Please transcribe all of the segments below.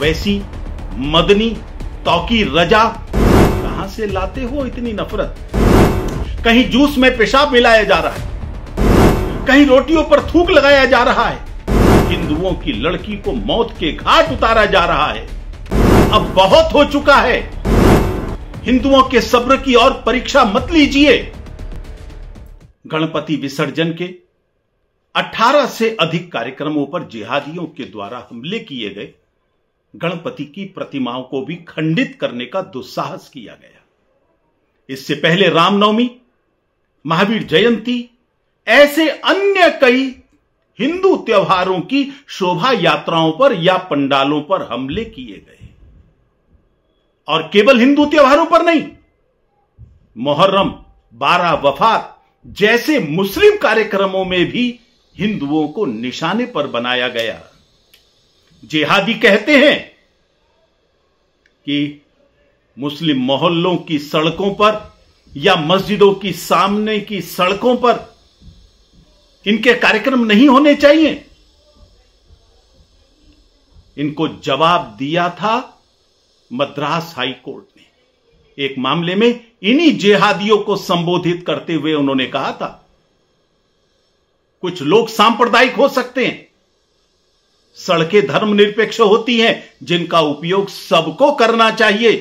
ओवैसी, मदनी, तौकीर रजा, कहां से लाते हो इतनी नफरत? कहीं जूस में पेशाब मिलाया जा रहा है, कहीं रोटियों पर थूक लगाया जा रहा है, हिंदुओं की लड़की को मौत के घाट उतारा जा रहा है। अब बहुत हो चुका है। हिंदुओं के सब्र की और परीक्षा मत लीजिए। गणपति विसर्जन के 18 से अधिक कार्यक्रमों पर जिहादियों के द्वारा हमले किए गए गणपति की प्रतिमाओं को भी खंडित करने का दुस्साहस किया गया। इससे पहले रामनवमी, महावीर जयंती, ऐसे अन्य कई हिंदू त्योहारों की शोभा यात्राओं पर या पंडालों पर हमले किए गए। और केवल हिंदू त्योहारों पर नहीं, मुहर्रम, 12 वफात जैसे मुस्लिम कार्यक्रमों में भी हिंदुओं को निशाने पर बनाया गया। जिहादी कहते हैं कि मुस्लिम मोहल्लों की सड़कों पर या मस्जिदों की सामने की सड़कों पर इनके कार्यक्रम नहीं होने चाहिए। इनको जवाब दिया था मद्रास हाई कोर्ट ने। एक मामले में इन्हीं जिहादियों को संबोधित करते हुए उन्होंने कहा था, कुछ लोग सांप्रदायिक हो सकते हैं, सड़कें धर्मनिरपेक्ष होती हैं जिनका उपयोग सबको करना चाहिए,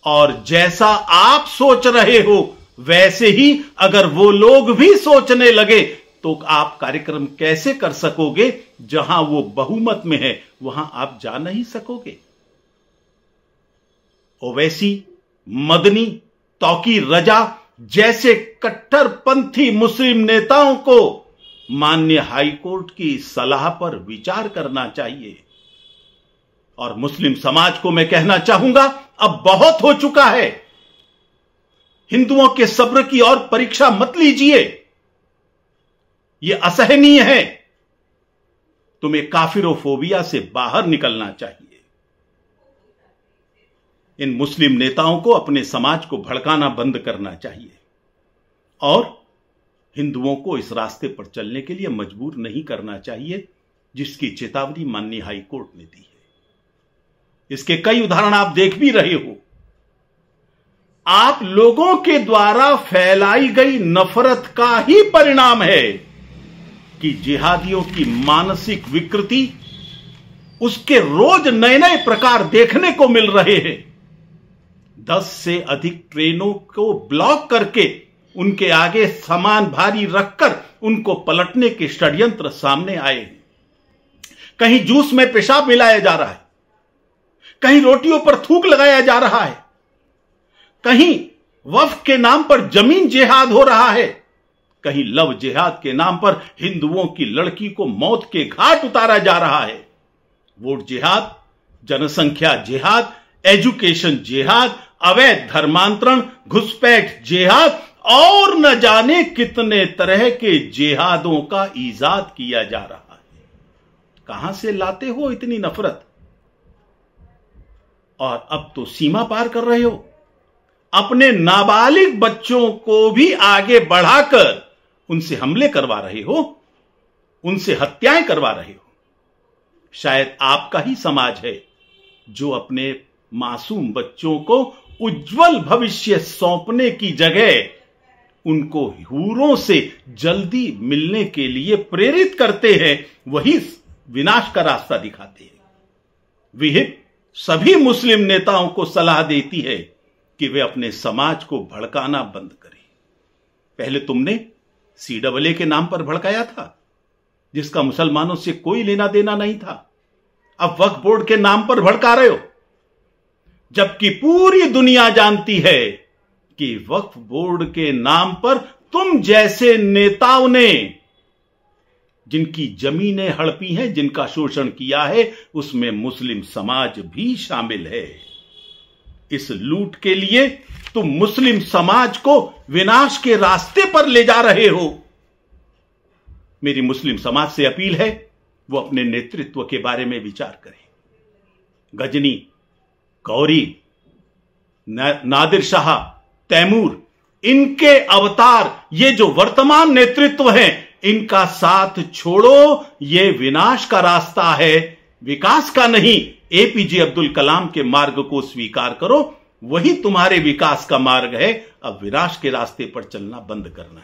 और जैसा आप सोच रहे हो वैसे ही अगर वो लोग भी सोचने लगे तो आप कार्यक्रम कैसे कर सकोगे? जहां वो बहुमत में है वहां आप जा नहीं सकोगे। ओवैसी, मदनी, तौकीर रजा जैसे कट्टरपंथी मुस्लिम नेताओं को माननीय हाईकोर्ट की सलाह पर विचार करना चाहिए। और मुस्लिम समाज को मैं कहना चाहूंगा, अब बहुत हो चुका है। हिंदुओं के सब्र की और परीक्षा मत लीजिए। यह असहनीय है। तुम्हें काफिरोफोबिया से बाहर निकलना चाहिए। इन मुस्लिम नेताओं को अपने समाज को भड़काना बंद करना चाहिए और हिंदुओं को इस रास्ते पर चलने के लिए मजबूर नहीं करना चाहिए, जिसकी चेतावनी माननीय हाई कोर्ट ने दी है। इसके कई उदाहरण आप देख भी रहे हो। आप लोगों के द्वारा फैलाई गई नफरत का ही परिणाम है कि जिहादियों की मानसिक विकृति, उसके रोज नए नए प्रकार देखने को मिल रहे हैं। 10 से अधिक ट्रेनों को ब्लॉक करके उनके आगे सामान भारी रखकर उनको पलटने के षड्यंत्र सामने आए हैं। कहीं जूस में पेशाब मिलाया जा रहा है, कहीं रोटियों पर थूक लगाया जा रहा है, कहीं वक्फ के नाम पर जमीन जिहाद हो रहा है, कहीं लव जिहाद के नाम पर हिंदुओं की लड़की को मौत के घाट उतारा जा रहा है। वोट जिहाद, जनसंख्या जिहाद, एजुकेशन जिहाद, अवैध धर्मांतरण, घुसपैठ जिहाद और न जाने कितने तरह के जिहादों का ईजाद किया जा रहा है। कहां से लाते हो इतनी नफरत? और अब तो सीमा पार कर रहे हो। अपने नाबालिग बच्चों को भी आगे बढ़ाकर उनसे हमले करवा रहे हो, उनसे हत्याएं करवा रहे हो। शायद आपका ही समाज है जो अपने मासूम बच्चों को उज्जवल भविष्य सौंपने की जगह उनको हूरों से जल्दी मिलने के लिए प्रेरित करते हैं, वही विनाश का रास्ता दिखाते हैं। विहिप सभी मुस्लिम नेताओं को सलाह देती है कि वे अपने समाज को भड़काना बंद करें। पहले तुमने CAA के नाम पर भड़काया था, जिसका मुसलमानों से कोई लेना देना नहीं था। अब वक्फ बोर्ड के नाम पर भड़का रहे हो, जबकि पूरी दुनिया जानती है कि वक्फ बोर्ड के नाम पर तुम जैसे नेताओं ने जिनकी जमीनें हड़पी हैं, जिनका शोषण किया है, उसमें मुस्लिम समाज भी शामिल है। इस लूट के लिए तुम मुस्लिम समाज को विनाश के रास्ते पर ले जा रहे हो। मेरी मुस्लिम समाज से अपील है, वो अपने नेतृत्व के बारे में विचार करें। गजनी, गौरी, नादिर शाह, तैमूर, इनके अवतार, ये जो वर्तमान नेतृत्व हैं, इनका साथ छोड़ो। ये विनाश का रास्ता है, विकास का नहीं, एपीजे अब्दुल कलाम के मार्ग को स्वीकार करो, वही तुम्हारे विकास का मार्ग है। अब विनाश के रास्ते पर चलना बंद करना है।